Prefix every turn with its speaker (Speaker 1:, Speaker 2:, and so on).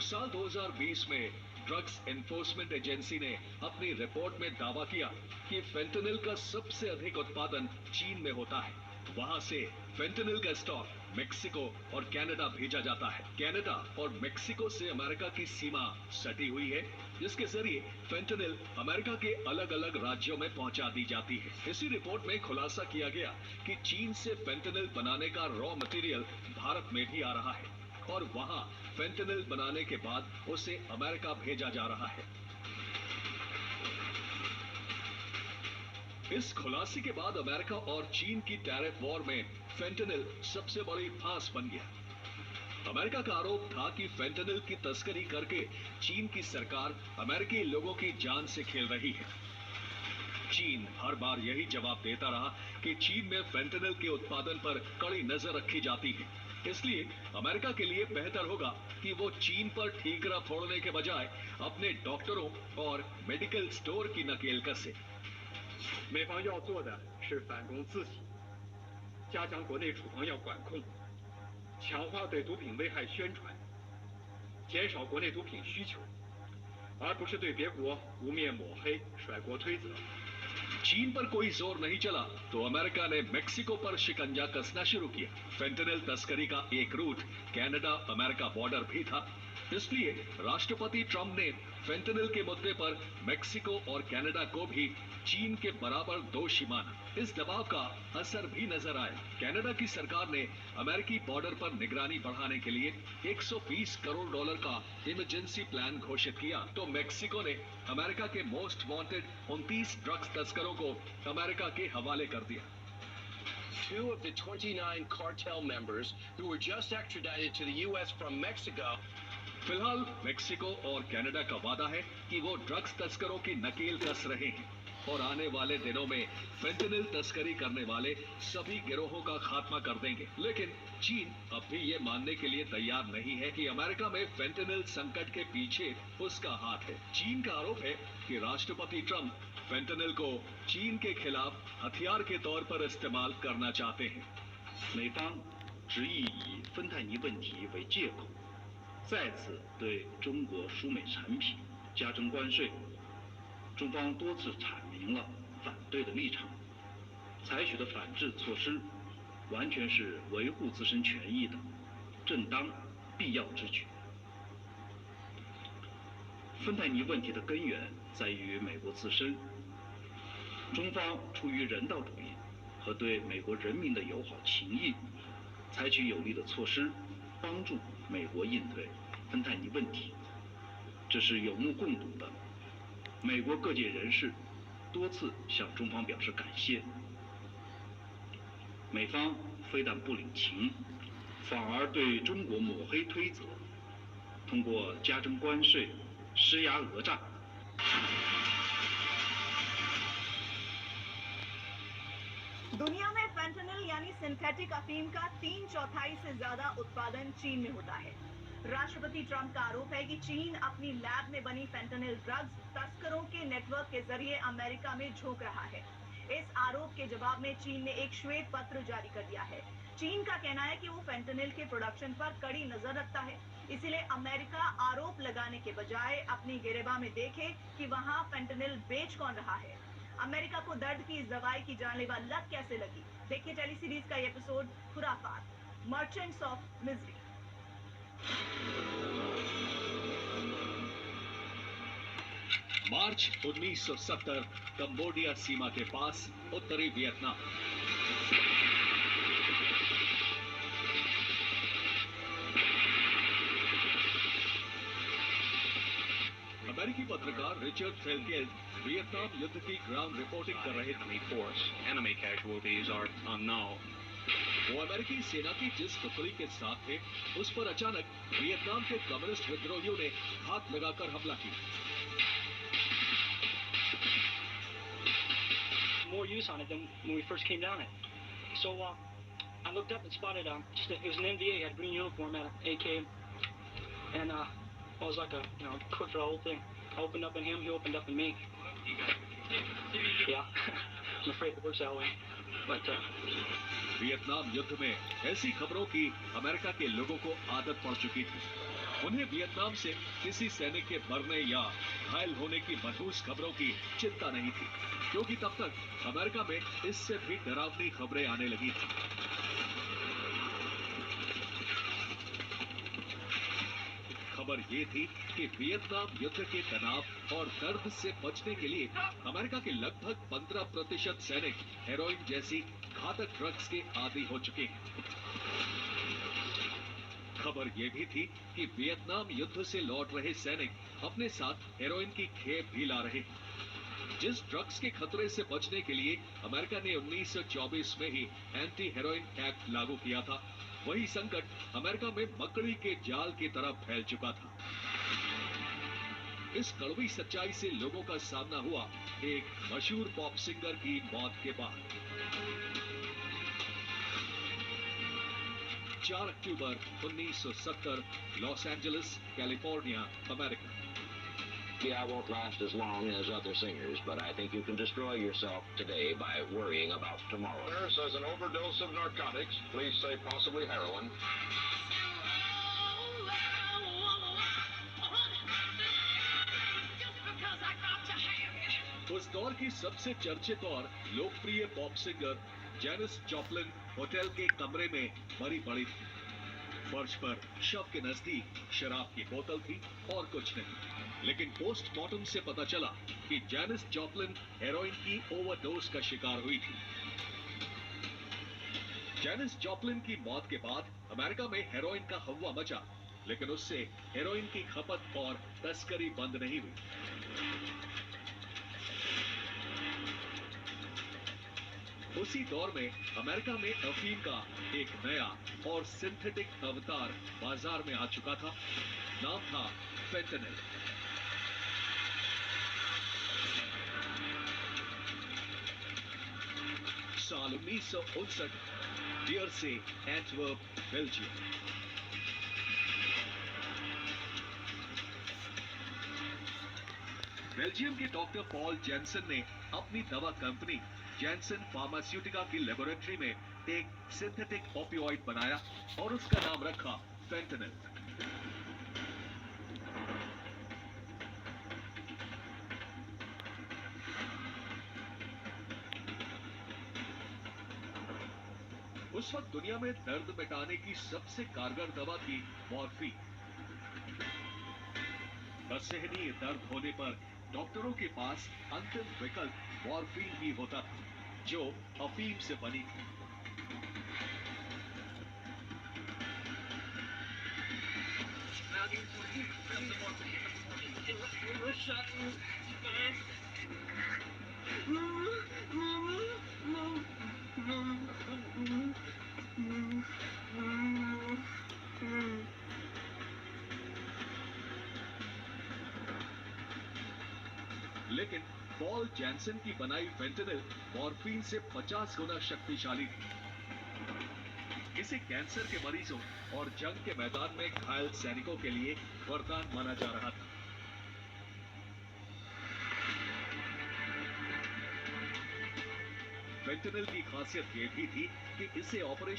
Speaker 1: साल 2020 में drugs enforcement agency ने अपनी रिपोर्ट में दावा किया कि फेंटेनिल का सबसे अधिक उत्पादन चीन में होता है। वहां से फेंटेनिल का स्टॉक मेक्सिको और कनाडा भेजा जाता है। कनाडा और मेक्सिको से अमेरिका की सीमा सटी हुई है, जिसके जरिए फेंटेनिल अमेरिका के अलग अलग राज्यों में पहुंचा दी जाती है। इसी रिपोर्ट में खुलासा किया गया कि चीन से फेंटेनिल बनाने का रॉ मटेरियल भारत में भी आ रहा है और वहां फेंटेनिल बनाने के बाद उसे अमेरिका भेजा जा रहा है। इस खुलासे के बाद अमेरिका और चीन की टैरिफ वॉर में फेंटेनिल सबसे बड़ी फांस बन गया। अमेरिका का आरोप था कि फेंटेनिल की तस्करी करके चीन की सरकार अमेरिकी लोगों की जान से खेल रही है। चीन हर बार यही जवाब देता रहा कि चीन में फेंटेनिल के उत्पादन पर कड़ी नजर रखी जाती है, इसलिए अमेरिका के लिए बेहतर होगा कि वो चीन पर ठीकरा फोड़ने के बजाय अपने डॉक्टरों और मेडिकल स्टोर की नकेल कसे।
Speaker 2: 美方要做的是反躬自省，加强国内处方药管控，强化对毒品危害宣传，减少国内毒品需求，而不是对别国污蔑抹黑、甩锅推责。
Speaker 1: चीन पर कोई जोर नहीं चला तो अमेरिका ने मेक्सिको पर शिकंजा कसना शुरू किया। फेंटेनिल तस्करी का एक रूट कनाडा अमेरिका बॉर्डर भी था, इसलिए राष्ट्रपति ट्रंप ने फेंटेनिल के मुद्दे पर मेक्सिको और कनाडा को भी चीन के बराबर दोषी माना। इस दबाव का असर भी नजर आया। कनाडा की सरकार ने अमेरिकी बॉर्डर पर निगरानी बढ़ाने के लिए 120 करोड़ डॉलर का इमरजेंसी प्लान घोषित किया, तो मेक्सिको ने अमेरिका के मोस्ट वांटेड 29 ड्रग्स तस्करों को अमेरिका के हवाले कर दिया।
Speaker 3: 2 of the 29 cartel members who were just extradited to the U.S. from Mexico.
Speaker 1: फिलहाल मेक्सिको और कनाडा का वादा है कि वो ड्रग्स तस्करों की नकेल कस रहे हैं और आने वाले दिनों में फेंटेनिल तस्करी करने वाले सभी गिरोहों का खात्मा कर देंगे। लेकिन चीन अब भी ये मानने के लिए तैयार नहीं है कि अमेरिका में फेंटेनिल संकट के पीछे उसका हाथ है। चीन का आरोप है कि राष्ट्रपति ट्रंप फेंटेनिल को चीन के खिलाफ हथियार के तौर पर इस्तेमाल करना चाहते हैं।
Speaker 4: 美方执意以芬太尼问题为借口，再次对中国输美产品加征关税。中方多次阐明了反对的立场，采取的反制措施完全是维护自身权益的正当必要之举。芬太尼问题的根源在于美国自身，中方出于人道主义和对美国人民的友好情谊，采取有力的措施，帮助美国应对芬太尼问题，这是有目共睹的。美国各界人士多次向中方表示感谢，美方非但不领情，反而对中国抹黑推责，通过加征关税、施压讹诈。
Speaker 5: दुनिया में फेंटेनिल यानी सिंथेटिक अफीम का 3/4 से ज्यादा उत्पादन चीन में होता है। राष्ट्रपति ट्रंप का आरोप है कि चीन अपनी लैब में बनी फेंटेनिल ड्रग्स तस्करों के नेटवर्क के जरिए अमेरिका में झोंक रहा है। इस आरोप के जवाब में चीन ने एक श्वेत पत्र जारी कर दिया है। चीन का कहना है कि वो फेंटेनिल के प्रोडक्शन पर कड़ी नजर रखता है, इसीलिए अमेरिका आरोप लगाने के बजाय अपनी गिरेबान में देखे कि वहां फेंटेनिल बेच कौन रहा है। अमेरिका को दर्द की इस दवाई की जानलेवा लत कैसे लगी, देखिए टेली सीरीज का एपिसोड खुराफात, मर्चेंट्स ऑफ मिजरी।
Speaker 1: मार्च 1970 कंबोडिया सीमा के पास उत्तरी वियतनाम। अमेरिकी पत्रकार रिचर्ड फेल्केल्ड वियतनाम युद्ध की ग्राउंड रिपोर्टिंग कर रहे थे।
Speaker 6: Enemy casualties are unknown.
Speaker 1: वो अमेरिकी सेना की जिस टुकड़ी के साथ थे, उस पर अचानक वियतनाम के कम्युनिस्ट विद्रोहियों ने हाथ लगाकर हमला किया।
Speaker 7: More use on it than when we first came down it. So I looked up and spotted it was an NVA, had a green uniform, had an AK, and I was like quick for the whole thing. I opened up in him, he opened up in me. Yeah, I'm afraid it works that way. But
Speaker 1: Vietnam युद्ध में ऐसी खबरों की America के लोगों को आदत पड़ चुकी थी। उन्हें वियतनाम से किसी सैनिक के मरने या घायल होने की मनहूस खबरों की चिंता नहीं थी, क्योंकि तब तक अमेरिका में इससे भी डरावनी खबरें आने लगी थी। खबर ये थी कि वियतनाम युद्ध के तनाव और दर्द से बचने के लिए अमेरिका के लगभग 15% सैनिक हेरोइन जैसी घातक ड्रग्स के आदी हो चुके हैं। खबर ये भी थी कि वियतनाम युद्ध से लौट रहे सैनिक अपने साथ हेरोइन की खेप भी ला रहे हैं। जिस ड्रग्स के खतरे से बचने के लिए अमेरिका ने 1924 में ही एंटी हेरोइन एक्ट लागू किया था, वही संकट अमेरिका में मकड़ी के जाल की तरह फैल चुका था। इस कड़वी सच्चाई से लोगों का सामना हुआ एक मशहूर पॉप सिंगर की मौत के बाद। 4 अक्टूबर 1970, Los Angeles, California, America.
Speaker 8: I won't last as long as other singers, but I think you can destroy yourself today by worrying about tomorrow.
Speaker 9: There says an overdose of narcotics. Police say possibly heroin.
Speaker 1: उस दौर की सबसे चर्चित और लोकप्रिय pop singer Janice Joplin hotel के कमरे में मरी पड़ी थी। फर्श पर शव के नजदीक शराब की बोतल थी और कुछ नहीं। लेकिन पोस्टमार्टम से पता चला कि जेनिस जॉपलिन हेरोइन की ओवरडोज का शिकार हुई थी। जेनिस जॉपलिन की मौत के बाद अमेरिका में हेरोइन का हव्वा मचा, लेकिन उससे हेरोइन की खपत और तस्करी बंद नहीं हुई। उसी दौर में अमेरिका में अफीम का एक नया और सिंथेटिक अवतार बाजार में आ चुका था। नाम था फेंटेनिल। साल 1959, डियर से एंटवर्प, बेल्जियम। बेल्जियम के डॉक्टर पॉल जेनसन ने अपनी दवा कंपनी जैनसन फार्मास्यूटिका की लेबोरेटरी में एक सिंथेटिक ओपियोइड बनाया और उसका नाम रखा फेंटेनिल। उस वक्त दुनिया में दर्द मिटाने की सबसे कारगर दवा थी मॉर्फीन। असहनीय दर्द होने पर डॉक्टरों के पास अंतिम विकल्प मॉर्फीन ही होता था, जो अफीम से बनी थी। लेकिन पॉल जैनसन की बनाई फेंटेनिल मॉर्फीन से 50 गुना शक्तिशाली थी। इसे कैंसर के मरीजों और जंग के मैदान में घायल सैनिकों के लिए वरदान माना जा रहा था। फेंटेनिल की खासियत यह भी थी कि इसे ऑपरेशन